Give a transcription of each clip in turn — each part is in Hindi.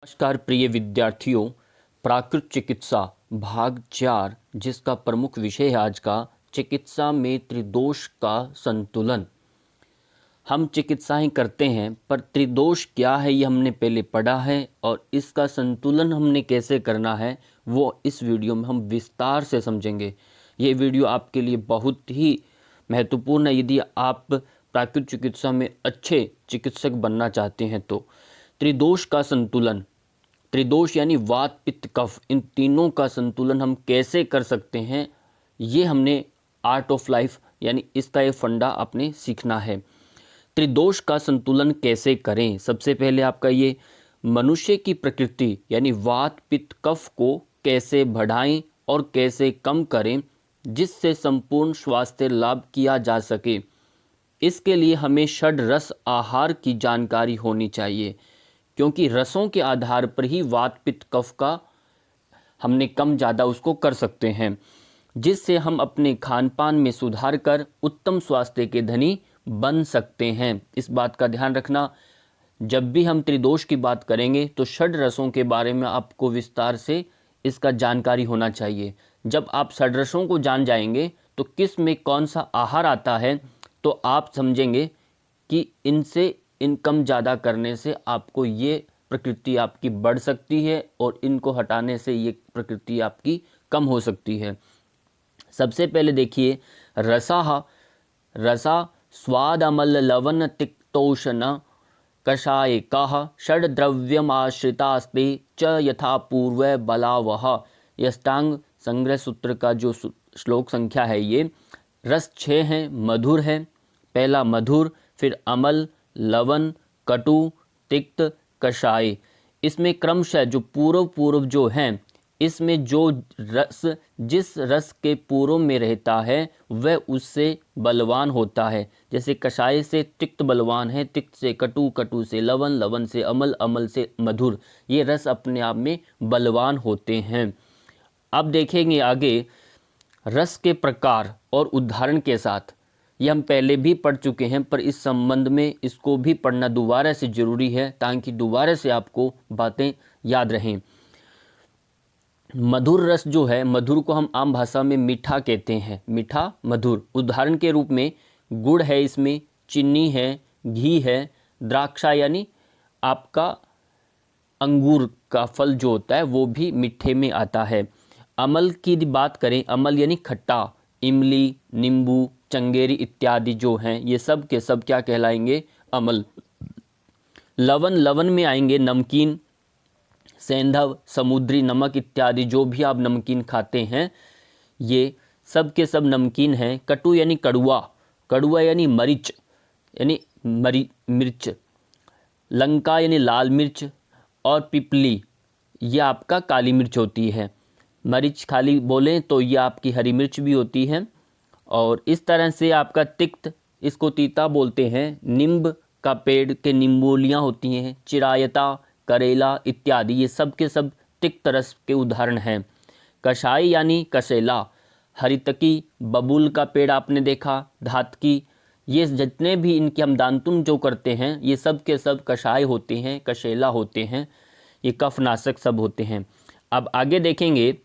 नमस्कार प्रिय विद्यार्थियों, प्राकृत चिकित्सा भाग 4 जिसका प्रमुख विषय है आज का चिकित्सा में त्रिदोष का संतुलन। हम चिकित्साएं करते हैं पर त्रिदोष क्या है ये हमने पहले पढ़ा है और इसका संतुलन हमने कैसे करना है वो इस वीडियो में हम विस्तार से समझेंगे। ये वीडियो आपके लिए बहुत ही महत्वपूर्ण है यदि आप प्राकृत चिकित्सा में अच्छे चिकित्सक बनना चाहते हैं तो। त्रिदोष का संतुलन, त्रिदोष यानी वात पित्त कफ, इन तीनों का संतुलन हम कैसे कर सकते हैं ये हमने आर्ट ऑफ लाइफ यानी इसका ये फंडा आपने सीखना है। त्रिदोष का संतुलन कैसे करें? सबसे पहले आपका ये मनुष्य की प्रकृति यानी वात पित्त कफ को कैसे बढ़ाएं और कैसे कम करें जिससे संपूर्ण स्वास्थ्य लाभ किया जा सके। इसके लिए हमें षड रस आहार की जानकारी होनी चाहिए क्योंकि रसों के आधार पर ही वात पित्त कफ का हमने कम ज़्यादा उसको कर सकते हैं, जिससे हम अपने खान पान में सुधार कर उत्तम स्वास्थ्य के धनी बन सकते हैं। इस बात का ध्यान रखना, जब भी हम त्रिदोष की बात करेंगे तो षड रसों के बारे में आपको विस्तार से इसका जानकारी होना चाहिए। जब आप षड रसों को जान जाएंगे तो किस में कौन सा आहार आता है तो आप समझेंगे कि इनसे इनकम ज़्यादा करने से आपको ये प्रकृति आपकी बढ़ सकती है और इनको हटाने से ये प्रकृति आपकी कम हो सकती है। सबसे पहले देखिए रसा स्वाद अमल लवन तिक्तोषण कषाय कः षड द्रव्यमाश्रितास्ते च यथा पूर्व बलावह। यष्टांग संग्रह सूत्र का जो श्लोक संख्या है ये रस 6 हैं, मधुर है। पहला मधुर, फिर अमल, लवन, कटु, तिक्त, कषाय। इसमें क्रमशः जो पूर्व जो हैं इसमें जो रस जिस रस के पूर्व में रहता है वह उससे बलवान होता है। जैसे कषाय से तिक्त बलवान है, तिक्त से कटु, कटु से लवन, लवन से अमल, अमल से मधुर। ये रस अपने आप में बलवान होते हैं। अब देखेंगे आगे रस के प्रकार और उदाहरण के साथ। ये हम पहले भी पढ़ चुके हैं पर इस संबंध में इसको भी पढ़ना दोबारा से ज़रूरी है ताकि दोबारा से आपको बातें याद रहें। मधुर रस जो है, मधुर को हम आम भाषा में मीठा कहते हैं, मीठा मधुर। उदाहरण के रूप में गुड़ है, इसमें चीनी है, घी है, द्राक्षा यानी आपका अंगूर का फल जो होता है वो भी मीठे में आता है। अमल की बात करें, अमल यानी खट्टा, इमली, नींबू, चंगेरी इत्यादि जो हैं ये सब के सब क्या कहलाएंगे? अमल। लवन, लवन में आएंगे नमकीन, सेंधव, समुद्री नमक इत्यादि जो भी आप नमकीन खाते हैं ये सब के सब नमकीन हैं। कटु यानी कड़ुआ, कड़ुआ यानी मरीच यानी मिर्च, लंका यानी लाल मिर्च और पिपली ये आपका काली मिर्च होती है। मरीच खाली बोलें तो ये आपकी हरी मिर्च भी होती है। और इस तरह से आपका तिक्त, इसको तीता बोलते हैं। नींब का पेड़ के नींबोलियाँ होती हैं, चिरायता, करेला इत्यादि ये सब के सब तिक्त रस के उदाहरण हैं। कषाय यानी कसेला, हरितकी, बबूल का पेड़ आपने देखा, धातकी, ये जितने भी इनके हम दांतुन जो करते हैं ये सब के सब कषाय होते हैं, कसेला होते हैं, ये कफनाशक सब होते हैं। अब आगे देखेंगे,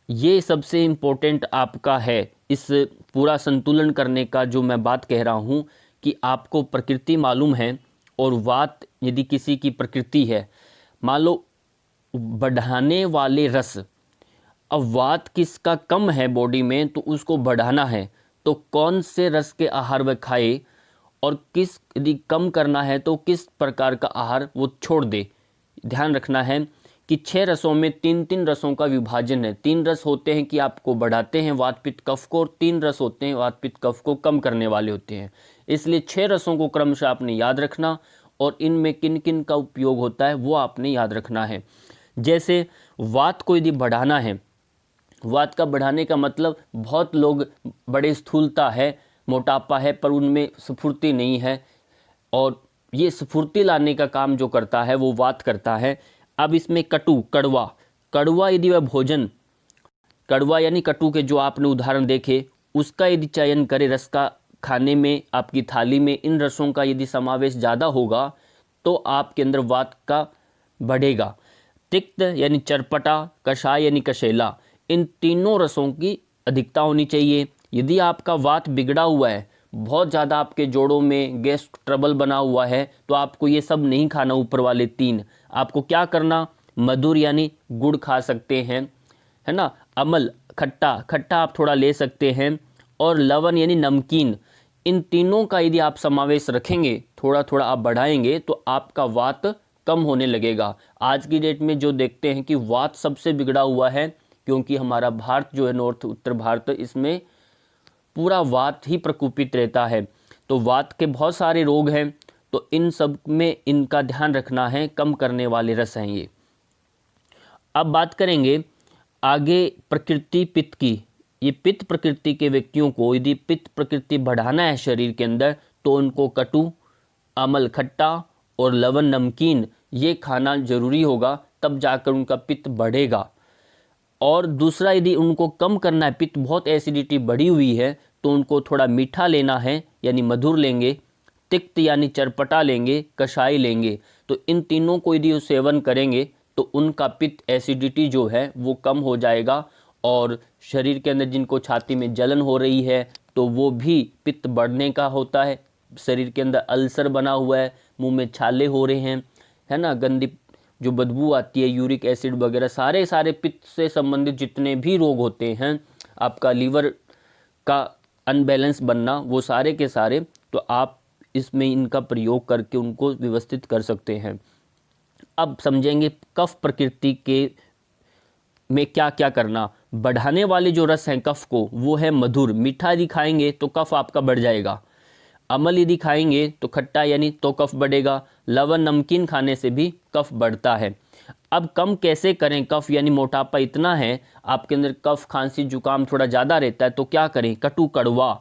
ये सबसे इम्पोर्टेंट आपका है इस पूरा संतुलन करने का जो मैं बात कह रहा हूँ कि आपको प्रकृति मालूम है और वात यदि किसी की प्रकृति है, मान लो बढ़ाने वाले रस, अब वात किसका कम है बॉडी में तो उसको बढ़ाना है तो कौन से रस के आहार वह खाए और किस यदि कम करना है तो किस प्रकार का आहार वो छोड़ दे। ध्यान रखना है कि 6 रसों में 3 रसों का विभाजन है। 3 रस होते हैं कि आपको बढ़ाते हैं वात पित्त कफ को और 3 रस होते हैं वात पित्त कफ को कम करने वाले होते हैं। इसलिए 6 रसों को क्रमशः आपने याद रखना और इनमें किन किन का उपयोग होता है वो आपने याद रखना है। जैसे वात को यदि बढ़ाना है, वात का बढ़ाने का मतलब बहुत लोग बड़े स्थूलता है, मोटापा है पर उनमें स्फूर्ति नहीं है और ये स्फूर्ति लाने का काम जो करता है वो वात करता है। अब इसमें कटु, कड़वा, कड़वा यदि वह भोजन, कड़वा यानी कटु के जो आपने उदाहरण देखे उसका यदि चयन करे रस का खाने में, आपकी थाली में इन रसों का यदि समावेश ज़्यादा होगा तो आपके अंदर वात का बढ़ेगा। तिक्त यानी चरपटा, कषाय यानी कशेला, इन तीनों रसों की अधिकता होनी चाहिए। यदि आपका वात बिगड़ा हुआ है, बहुत ज़्यादा आपके जोड़ों में गैस ट्रबल बना हुआ है, तो आपको ये सब नहीं खाना। ऊपर वाले तीन आपको क्या करना, मधुर यानी गुड़ खा सकते हैं, है ना। अमल खट्टा, खट्टा आप थोड़ा ले सकते हैं, और लवण यानी नमकीन, इन तीनों का यदि आप समावेश रखेंगे, थोड़ा थोड़ा आप बढ़ाएंगे, तो आपका वात कम होने लगेगा। आज की डेट में जो देखते हैं कि वात सबसे बिगड़ा हुआ है, क्योंकि हमारा भारत जो है नॉर्थ उत्तर भारत, इसमें पूरा वात ही प्रकोपित रहता है। तो वात के बहुत सारे रोग हैं, तो इन सब में इनका ध्यान रखना है, कम करने वाले रस हैं ये। अब बात करेंगे आगे प्रकृति पित्त की। ये पित्त प्रकृति के व्यक्तियों को यदि पित्त प्रकृति बढ़ाना है शरीर के अंदर, तो उनको कटु, अमल खट्टा और लवण नमकीन ये खाना जरूरी होगा, तब जाकर उनका पित्त बढ़ेगा। और दूसरा, यदि उनको कम करना है, पित्त बहुत एसिडिटी बढ़ी हुई है, तो उनको थोड़ा मीठा लेना है, यानी मधुर लेंगे, तिक्त यानी चरपटा लेंगे, कषाय लेंगे। तो इन तीनों को यदि सेवन करेंगे तो उनका पित्त एसिडिटी जो है वो कम हो जाएगा। और शरीर के अंदर जिनको छाती में जलन हो रही है, तो वो भी पित्त बढ़ने का होता है। शरीर के अंदर अल्सर बना हुआ है, मुंह में छाले हो रहे हैं, है ना, गंदी जो बदबू आती है, यूरिक एसिड वगैरह, सारे पित्त से संबंधित जितने भी रोग होते हैं, आपका लीवर का अनबैलेंस बनना, वो सारे के सारे, तो आप इसमें इनका प्रयोग करके उनको व्यवस्थित कर सकते हैं। अब समझेंगे कफ प्रकृति के में क्या क्या करना। बढ़ाने वाले जो रस हैं कफ को, वो है मधुर, मीठा यदि खाएंगे तो कफ आपका बढ़ जाएगा। अमल यदि खाएंगे तो खट्टा यानी तो कफ बढ़ेगा। लवण नमकीन खाने से भी कफ बढ़ता है। अब कम कैसे करें कफ, यानी मोटापा इतना है आपके अंदर, कफ खांसी जुकाम थोड़ा ज़्यादा रहता है, तो क्या करें, कटु कड़वा,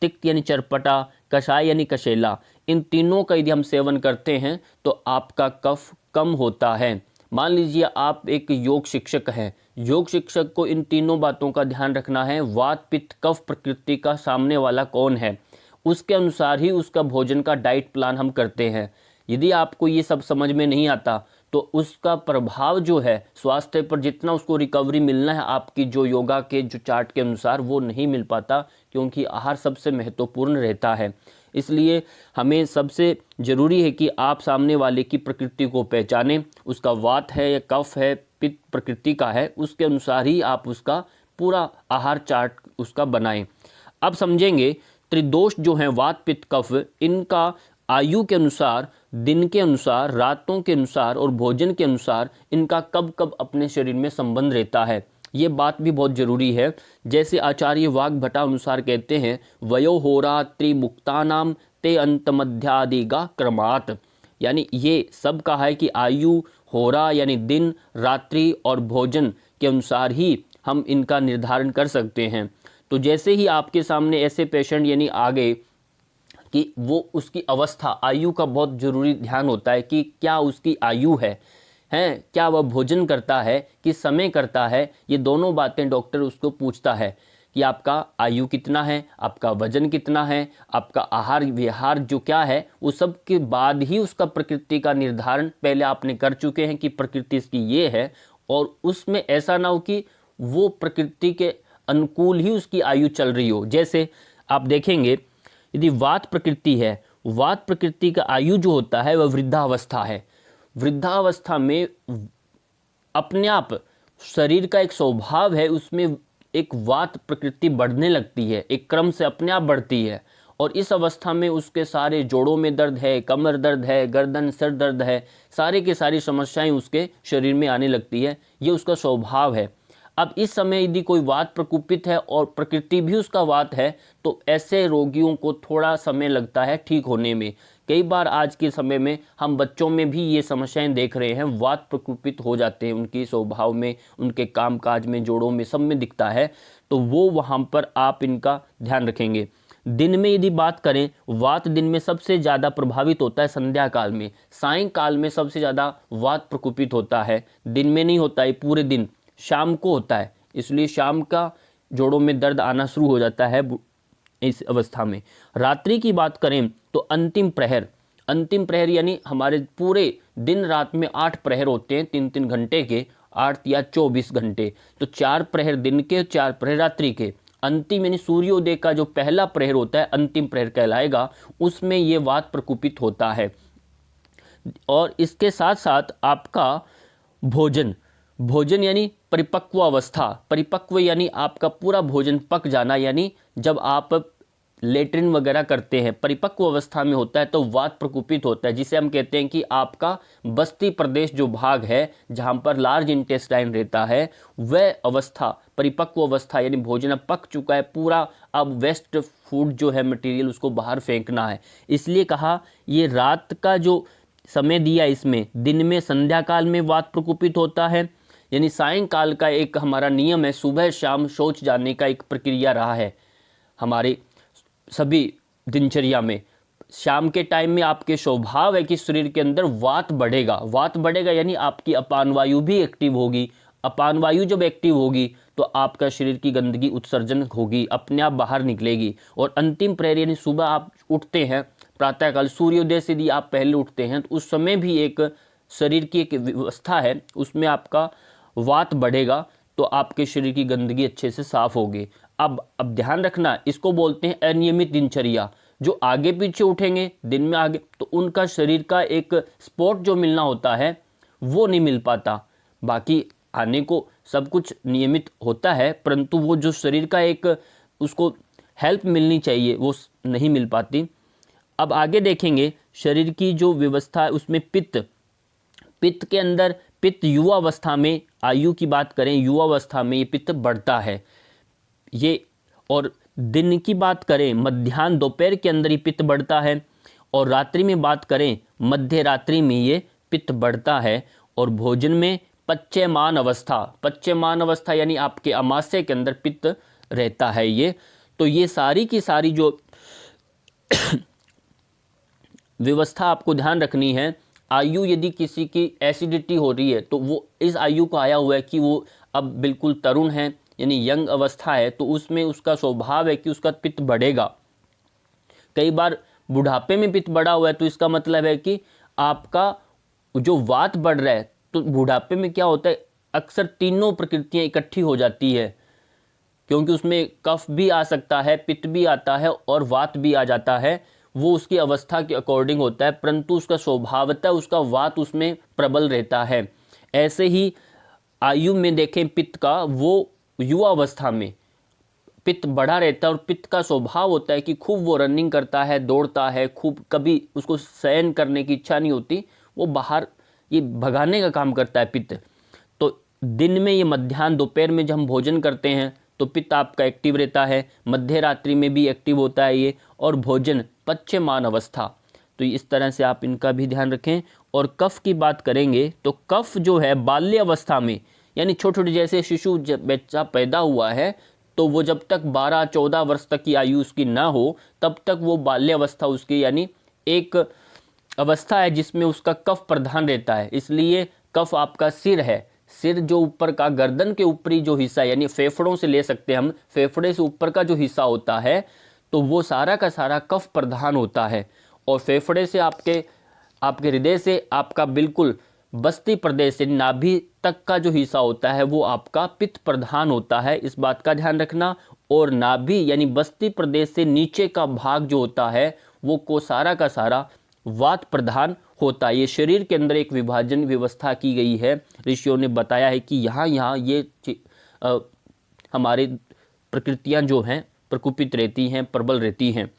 तिक्त यानी चरपटा, कषाय यानी कशेला, इन तीनों का यदि हम सेवन करते हैं तो आपका कफ कम होता है। मान लीजिए आप एक योग शिक्षक हैं, योग शिक्षक को इन तीनों बातों का ध्यान रखना है। वात पित्त कफ प्रकृति का सामने वाला कौन है, उसके अनुसार ही उसका भोजन का डाइट प्लान हम करते हैं। यदि आपको ये सब समझ में नहीं आता, तो उसका प्रभाव जो है स्वास्थ्य पर, जितना उसको रिकवरी मिलना है आपकी जो योगा के जो चार्ट के अनुसार, वो नहीं मिल पाता, क्योंकि आहार सबसे महत्वपूर्ण रहता है। इसलिए हमें सबसे ज़रूरी है कि आप सामने वाले की प्रकृति को पहचानें, उसका वात है या कफ है, पित्त प्रकृति का है, उसके अनुसार ही आप उसका पूरा आहार चार्ट उसका बनाएं। अब समझेंगे त्रिदोष जो हैं वात पित्त कफ, इनका आयु के अनुसार, दिन के अनुसार, रातों के अनुसार और भोजन के अनुसार इनका कब कब अपने शरीर में संबंध रहता है। ये बात भी बहुत जरूरी है। जैसे आचार्य वाग्भटा अनुसार कहते हैं, वयो होरा त्रिमुक्तानाम ते अंतमध्यादिगा क्रमात्, यानी ये सब कहा है कि आयु, होरा यानी दिन, रात्रि और भोजन के अनुसार ही हम इनका निर्धारण कर सकते हैं। तो जैसे ही आपके सामने ऐसे पेशेंट यानी आ गए कि वो उसकी अवस्था, आयु का बहुत ज़रूरी ध्यान होता है कि क्या उसकी आयु है, क्या वह भोजन करता है, किस समय करता है, ये दोनों बातें डॉक्टर उसको पूछता है कि आपका आयु कितना है, आपका वजन कितना है, आपका आहार विहार जो क्या है, वो सब के बाद ही उसका प्रकृति का निर्धारण पहले आपने कर चुके हैं कि प्रकृति इसकी ये है। और उसमें ऐसा ना हो कि वो प्रकृति के अनुकूल ही उसकी आयु चल रही हो। जैसे आप देखेंगे यदि वात प्रकृति है, वात प्रकृति का आयु जो होता है वह वृद्धावस्था है। वृद्धावस्था में अपने आप शरीर का एक स्वभाव है, उसमें एक वात प्रकृति बढ़ने लगती है, एक क्रम से अपने आप बढ़ती है। और इस अवस्था में उसके सारे जोड़ों में दर्द है, कमर दर्द है, गर्दन सर दर्द है, सारे के सारी समस्याएं उसके शरीर में आने लगती है। ये उसका स्वभाव है। अब इस समय यदि कोई वात प्रकोपित है और प्रकृति भी उसका वात है, तो ऐसे रोगियों को थोड़ा समय लगता है ठीक होने में। कई बार आज के समय में हम बच्चों में भी ये समस्याएं देख रहे हैं, वात प्रकोपित हो जाते हैं, उनकी स्वभाव में, उनके कामकाज में, जोड़ों में, सब में दिखता है। तो वो वहाँ पर आप इनका ध्यान रखेंगे। दिन में यदि बात करें, वात दिन में सबसे ज़्यादा प्रभावित होता है संध्या काल में, सायंकाल में सबसे ज़्यादा वात प्रकोपित होता है। दिन में नहीं होता है, पूरे दिन शाम को होता है, इसलिए शाम का जोड़ों में दर्द आना शुरू हो जाता है इस अवस्था में। रात्रि की बात करें तो अंतिम प्रहर, अंतिम प्रहर यानी हमारे पूरे दिन रात में 8 प्रहर होते हैं, 3-3 घंटे के, 8 या 24 घंटे। तो 4 प्रहर दिन के, 4 प्रहर रात्रि के। अंतिम यानी सूर्योदय का जो पहला प्रहर होता है अंतिम प्रहर कहलाएगा, उसमें ये वात प्रकोपित होता है। और इसके साथ साथ आपका भोजन, भोजन यानी परिपक्व अवस्था, परिपक्व यानी आपका पूरा भोजन पक जाना, यानी जब आप लेट्रिन वगैरह करते हैं परिपक्व अवस्था में होता है तो वात प्रकोपित होता है, जिसे हम कहते हैं कि आपका बस्ती प्रदेश जो भाग है जहाँ पर लार्ज इंटेस्टाइन रहता है, वह अवस्था परिपक्व अवस्था यानी भोजन अब पक चुका है पूरा, अब वेस्ट फूड जो है मटेरियल उसको बाहर फेंकना है। इसलिए कहा ये रात का जो समय दिया इसमें, दिन में संध्या काल में वात प्रकोपित होता है, यानी सायंकाल का एक हमारा नियम है सुबह शाम शौच जाने का एक प्रक्रिया रहा है हमारे सभी दिनचर्या में। शाम के टाइम में आपके स्वभाव है कि शरीर के अंदर वात बढ़ेगा, वात बढ़ेगा यानी आपकी अपान वायु भी एक्टिव होगी, अपान वायु जब एक्टिव होगी तो आपका शरीर की गंदगी उत्सर्जन होगी, अपने आप बाहर निकलेगी। और अंतिम प्रहर यानी सुबह आप उठते हैं प्रातःकाल, सूर्योदय से यदि आप पहले उठते हैं तो उस समय भी एक शरीर की एक व्यवस्था है, उसमें आपका वात बढ़ेगा तो आपके शरीर की गंदगी अच्छे से साफ होगी। अब ध्यान रखना, इसको बोलते हैं अनियमित दिनचर्या। जो आगे पीछे उठेंगे दिन में आगे तो उनका शरीर का एक स्पॉट जो मिलना होता है वो नहीं मिल पाता। बाकी आने को सब कुछ नियमित होता है, परंतु वो जो शरीर का एक उसको हेल्प मिलनी चाहिए वो नहीं मिल पाती। अब आगे देखेंगे शरीर की जो व्यवस्था है उसमें पित्त, पित्त के अंदर पित्त युवा अवस्था में, आयु की बात करें युवा अवस्था में ये पित्त बढ़ता है ये। और दिन की बात करें मध्याह्न दोपहर के अंदर ही पित्त बढ़ता है, और रात्रि में बात करें मध्य रात्रि में ये पित्त बढ़ता है। और भोजन में पच्यमान अवस्था, पच्यमान अवस्था यानी आपके अमाशय के अंदर पित्त रहता है ये। तो ये सारी की सारी जो व्यवस्था आपको ध्यान रखनी है। आयु यदि किसी की एसिडिटी हो रही है तो वो इस आयु को आया हुआ है कि वो अब बिल्कुल तरुण है यानी यंग अवस्था है, तो उसमें उसका स्वभाव है कि उसका पित्त बढ़ेगा। कई बार बुढ़ापे में पित्त बढ़ा हुआ है तो इसका मतलब है कि आपका जो वात बढ़ रहा है। तो बुढ़ापे में क्या होता है, अक्सर तीनों प्रकृतियां इकट्ठी हो जाती है, क्योंकि उसमें कफ भी आ सकता है, पित्त भी आता है और वात भी आ जाता है। वो उसकी अवस्था के अकॉर्डिंग होता है, परंतु उसका स्वभावतः उसका वात उसमें प्रबल रहता है। ऐसे ही आयु में देखें पित्त का, वो युवा अवस्था में पित्त बढ़ा रहता है और पित्त का स्वभाव होता है कि खूब वो रनिंग करता है, दौड़ता है खूब, कभी उसको शयन करने की इच्छा नहीं होती, वो बाहर ये भगाने का काम करता है पित्त। तो दिन में ये मध्याह्न दोपहर में जब हम भोजन करते हैं तो पित्त आपका एक्टिव रहता है, मध्य रात्रि में भी एक्टिव होता है ये। और भोजन पच्यमान अवस्था, तो इस तरह से आप इनका भी ध्यान रखें। और कफ की बात करेंगे तो कफ जो है बाल्य अवस्था में, यानी छोटे छोटे जैसे शिशु जब बच्चा पैदा हुआ है तो वो जब तक 12-14 वर्ष तक की आयु उसकी ना हो तब तक वो बाल्य अवस्था उसकी यानी एक अवस्था है जिसमें उसका कफ प्रधान रहता है। इसलिए कफ आपका सिर है, सिर जो ऊपर का गर्दन के ऊपरी जो हिस्सा यानी फेफड़ों से ले सकते हैं हम, फेफड़े से ऊपर का जो हिस्सा होता है तो वो सारा का सारा कफ प्रधान होता है। और फेफड़े से आपके हृदय से आपका बिल्कुल बस्ती प्रदेश से नाभि तक का जो हिस्सा होता है वो आपका पित्त प्रधान होता है, इस बात का ध्यान रखना। और नाभि यानी बस्ती प्रदेश से नीचे का भाग जो होता है वो को सारा का सारा वात प्रधान होता है। ये शरीर के अंदर एक विभाजन व्यवस्था की गई है, ऋषियों ने बताया है कि यहाँ ये हमारे प्रकृतियाँ जो हैं प्रकोपित रहती हैं, प्रबल रहती हैं।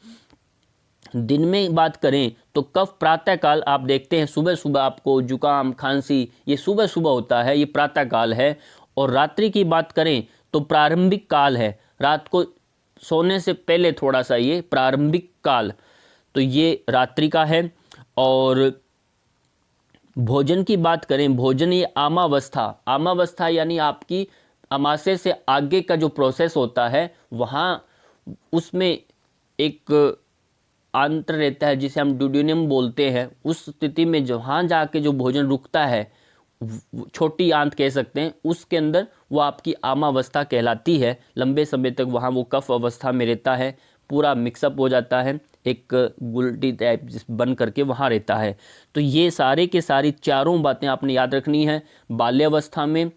दिन में बात करें तो कफ प्रातःकाल आप देखते हैं सुबह सुबह आपको जुकाम खांसी ये सुबह सुबह होता है, ये प्रातःकाल है। और रात्रि की बात करें तो प्रारंभिक काल है, रात को सोने से पहले थोड़ा सा ये प्रारंभिक काल, तो ये रात्रि का है। और भोजन की बात करें, भोजन ये आमावस्था यानी आपकी अमाशय से आगे का जो प्रोसेस होता है वहाँ उसमें एक आंत्र रहता है जिसे हम ड्यूडेनम बोलते हैं। उस स्थिति में जहाँ जाके जो भोजन रुकता है, छोटी आंत कह सकते हैं, उसके अंदर वो आपकी आमावस्था कहलाती है। लंबे समय तक वहाँ वो कफ अवस्था में रहता है, पूरा मिक्सअप हो जाता है, एक गुलटी टाइप बन करके वहाँ रहता है। तो ये सारे के सारी चारों बातें आपने याद रखनी है। बाल्यावस्था में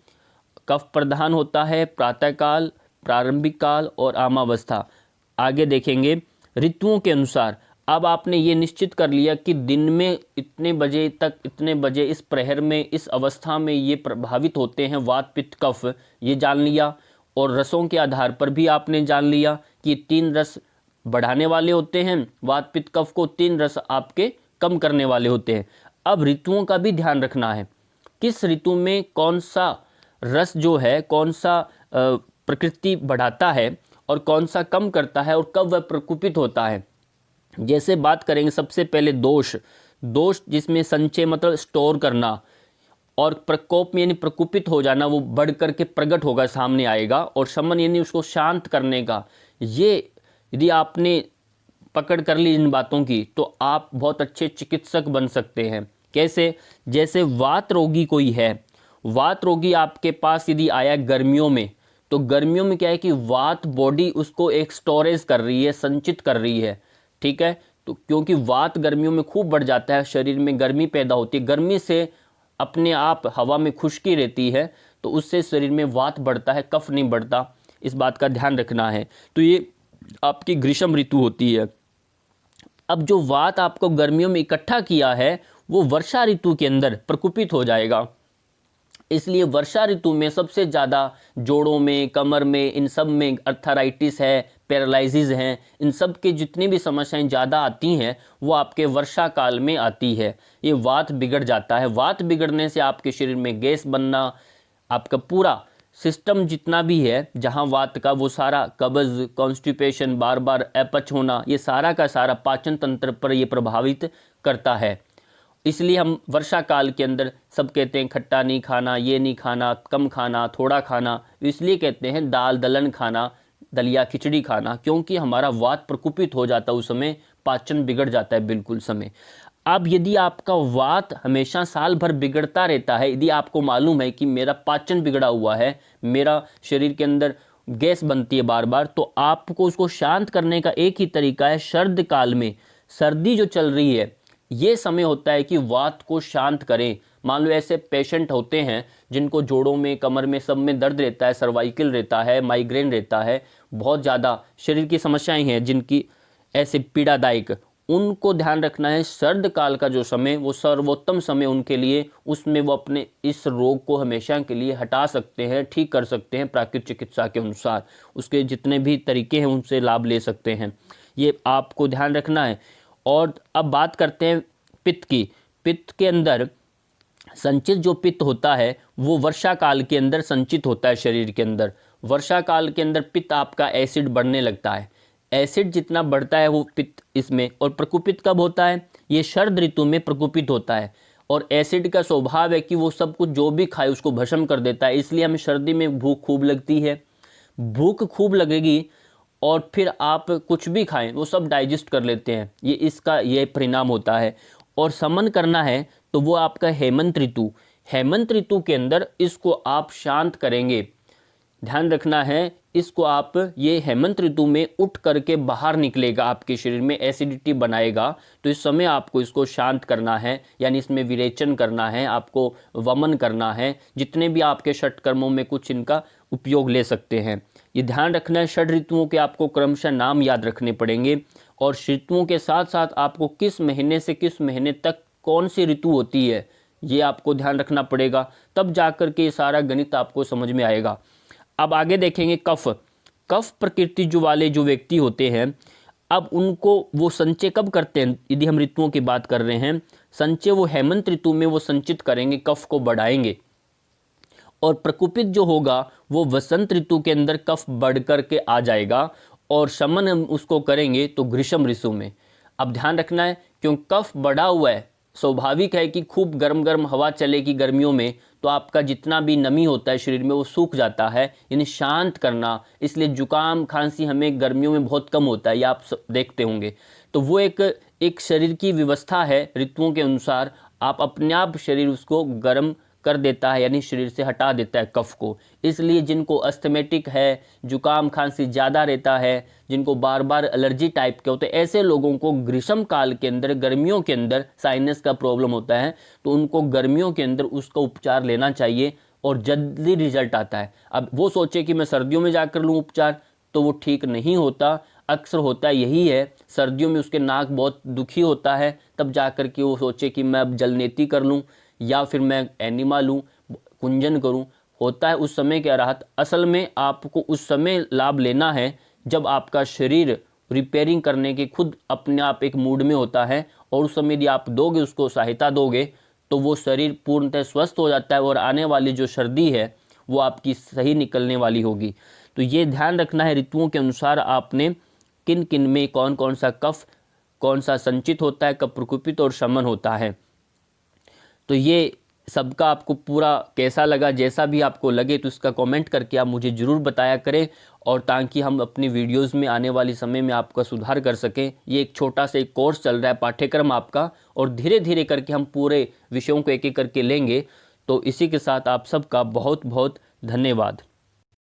कफ प्रधान होता है, प्रातःकाल, प्रारंभिक काल और आमावस्था। आगे देखेंगे ऋतुओं के अनुसार। अब आपने ये निश्चित कर लिया कि दिन में इतने बजे तक, इतने बजे, इस प्रहर में, इस अवस्था में ये प्रभावित होते हैं वात पित्त कफ, ये जान लिया। और रसों के आधार पर भी आपने जान लिया कि 3 रस बढ़ाने वाले होते हैं वात पित्त कफ को, 3 रस आपके कम करने वाले होते हैं। अब ऋतुओं का भी ध्यान रखना है, किस ऋतु में कौन सा रस जो है, कौन सा प्रकृति बढ़ाता है और कौन सा कम करता है और कब वह प्रकुपित होता है। जैसे बात करेंगे सबसे पहले दोष, जिसमें संचय मतलब स्टोर करना, और प्रकोप यानी प्रकुपित हो जाना, वो बढ़ करके प्रकट होगा, सामने आएगा। और शमन यानी उसको शांत करने का। ये यदि आपने पकड़ कर ली इन बातों की तो आप बहुत अच्छे चिकित्सक बन सकते हैं। कैसे? जैसे वात रोगी कोई है, वात रोगी आपके पास यदि आया गर्मियों में, तो गर्मियों में क्या है कि वात बॉडी उसको एक स्टोरेज कर रही है, संचित कर रही है, ठीक है। तो क्योंकि वात गर्मियों में खूब बढ़ जाता है, शरीर में गर्मी पैदा होती है, गर्मी से अपने आप हवा में खुश्की रहती है, तो उससे शरीर में वात बढ़ता है, कफ नहीं बढ़ता। इस बात का ध्यान रखना है। तो ये आपकी ग्रीष्म ऋतु होती है। अब जो वात आपको गर्मियों में इकट्ठा किया है वो वर्षा ऋतु के अंदर प्रकुपित हो जाएगा। इसलिए वर्षा ऋतु में सबसे ज़्यादा जोड़ों में, कमर में, इन सब में अर्थराइटिस है, पैरालिसिस हैं, इन सब के जितनी भी समस्याएं ज़्यादा आती हैं वो आपके वर्षा काल में आती है। ये वात बिगड़ जाता है। वात बिगड़ने से आपके शरीर में गैस बनना, आपका पूरा सिस्टम जितना भी है जहाँ वात का, वो सारा कब्ज, कॉन्स्टिपेशन, बार बार अपच होना, ये सारा का सारा पाचन तंत्र पर ये प्रभावित करता है। इसलिए हम वर्षा काल के अंदर सब कहते हैं खट्टा नहीं खाना, ये नहीं खाना, कम खाना, थोड़ा खाना। इसलिए कहते हैं दाल दलहन खाना, दलिया खिचड़ी खाना, क्योंकि हमारा वात प्रकुपित हो जाता है, उस समय पाचन बिगड़ जाता है बिल्कुल समय। अब यदि आपका वात हमेशा साल भर बिगड़ता रहता है, यदि आपको मालूम है कि मेरा पाचन बिगड़ा हुआ है, मेरा शरीर के अंदर गैस बनती है बार बार, तो आपको उसको शांत करने का एक ही तरीका है, शरद काल में, सर्दी जो चल रही है ये समय होता है कि वात को शांत करें। मान लो ऐसे पेशेंट होते हैं जिनको जोड़ों में, कमर में, सब में दर्द रहता है, सर्वाइकल रहता है, माइग्रेन रहता है, बहुत ज़्यादा शरीर की समस्याएं हैं जिनकी ऐसे पीड़ादायक, उनको ध्यान रखना है शरद काल का जो समय वो सर्वोत्तम समय उनके लिए, उसमें वो अपने इस रोग को हमेशा के लिए हटा सकते हैं, ठीक कर सकते हैं प्राकृतिक चिकित्सा के अनुसार, उसके जितने भी तरीके हैं उनसे लाभ ले सकते हैं। ये आपको ध्यान रखना है। और अब बात करते हैं पित्त की। पित्त के अंदर संचित जो पित्त होता है वो वर्षा काल के अंदर संचित होता है शरीर के अंदर। वर्षा काल के अंदर पित्त आपका एसिड बढ़ने लगता है, एसिड जितना बढ़ता है वो पित्त इसमें। और प्रकुपित कब होता है? ये शरद ऋतु में प्रकुपित होता है। और एसिड का स्वभाव है कि वो सब कुछ जो भी खाए उसको भस्म कर देता है, इसलिए हमें सर्दी में भूख खूब लगती है। भूख खूब लगेगी और फिर आप कुछ भी खाएं वो सब डाइजेस्ट कर लेते हैं, ये इसका ये परिणाम होता है। और समन करना है तो वो आपका हेमंत ऋतु, हेमंत ऋतु के अंदर इसको आप शांत करेंगे। ध्यान रखना है, इसको आप ये हेमंत ऋतु में उठ करके बाहर निकलेगा, आपके शरीर में एसिडिटी बनाएगा, तो इस समय आपको इसको शांत करना है, यानी इसमें विरेचन करना है, आपको वमन करना है। जितने भी आपके षटकर्मों में कुछ इनका उपयोग ले सकते हैं। ये ध्यान रखना है, षड ऋतुओं के आपको क्रमशः नाम याद रखने पड़ेंगे, और ऋतुओं के साथ साथ आपको किस महीने से किस महीने तक कौन सी ऋतु होती है ये आपको ध्यान रखना पड़ेगा, तब जाकर के ये सारा गणित आपको समझ में आएगा। अब आगे देखेंगे कफ। कफ प्रकृति जो वाले जो व्यक्ति होते हैं, अब उनको वो संचय कब करते हैं? यदि हम ऋतुओं की बात कर रहे हैं, संचय वो हेमंत ऋतु में वो संचित करेंगे, कफ को बढ़ाएंगे। और प्रकुपित जो होगा वो वसंत ऋतु के अंदर कफ बढ़ कर के आ जाएगा, और शमन हम उसको करेंगे तो ग्रीष्म ऋतु में। अब ध्यान रखना है, क्योंकि कफ बढ़ा हुआ है, स्वाभाविक है कि खूब गर्म गर्म हवा चलेगी गर्मियों में, तो आपका जितना भी नमी होता है शरीर में वो सूख जाता है, यानी शांत करना। इसलिए जुकाम खांसी हमें गर्मियों में बहुत कम होता है, ये आप देखते होंगे। तो वो एक शरीर की व्यवस्था है, ऋतुओं के अनुसार आप अपने आप शरीर उसको गर्म कर देता है, यानी शरीर से हटा देता है कफ को। इसलिए जिनको अस्थमेटिक है, जुकाम खांसी ज़्यादा रहता है, जिनको बार बार एलर्जी टाइप के होते हैं, ऐसे लोगों को ग्रीष्म काल के अंदर, गर्मियों के अंदर साइनस का प्रॉब्लम होता है, तो उनको गर्मियों के अंदर उसका उपचार लेना चाहिए और जल्दी रिजल्ट आता है। अब वो सोचे कि मैं सर्दियों में जाकर लूँ उपचार, तो वो ठीक नहीं होता। अक्सर होता यही है, सर्दियों में उसके नाक बहुत दुखी होता है, तब जाकर के वो सोचे कि मैं अब जलनेती कर लूँ या फिर मैं एनिमा लूँ, कुंजन करूँ। होता है उस समय क्या राहत। असल में आपको उस समय लाभ लेना है जब आपका शरीर रिपेयरिंग करने के खुद अपने आप एक मूड में होता है, और उस समय यदि आप दोगे, उसको सहायता दोगे, तो वो शरीर पूर्णतः स्वस्थ हो जाता है और आने वाली जो सर्दी है वो आपकी सही निकलने वाली होगी। तो ये ध्यान रखना है ऋतुओं के अनुसार आपने किन किन में कौन कौन सा कफ कौन सा संचित होता है, कब प्रकोपित और शमन होता है। तो ये सबका आपको पूरा कैसा लगा, जैसा भी आपको लगे तो इसका कमेंट करके आप मुझे ज़रूर बताया करें, और ताकि हम अपनी वीडियोस में आने वाले समय में आपका सुधार कर सकें। ये एक छोटा सा एक कोर्स चल रहा है, पाठ्यक्रम आपका, और धीरे धीरे करके हम पूरे विषयों को एक एक करके लेंगे। तो इसी के साथ आप सबका बहुत बहुत धन्यवाद।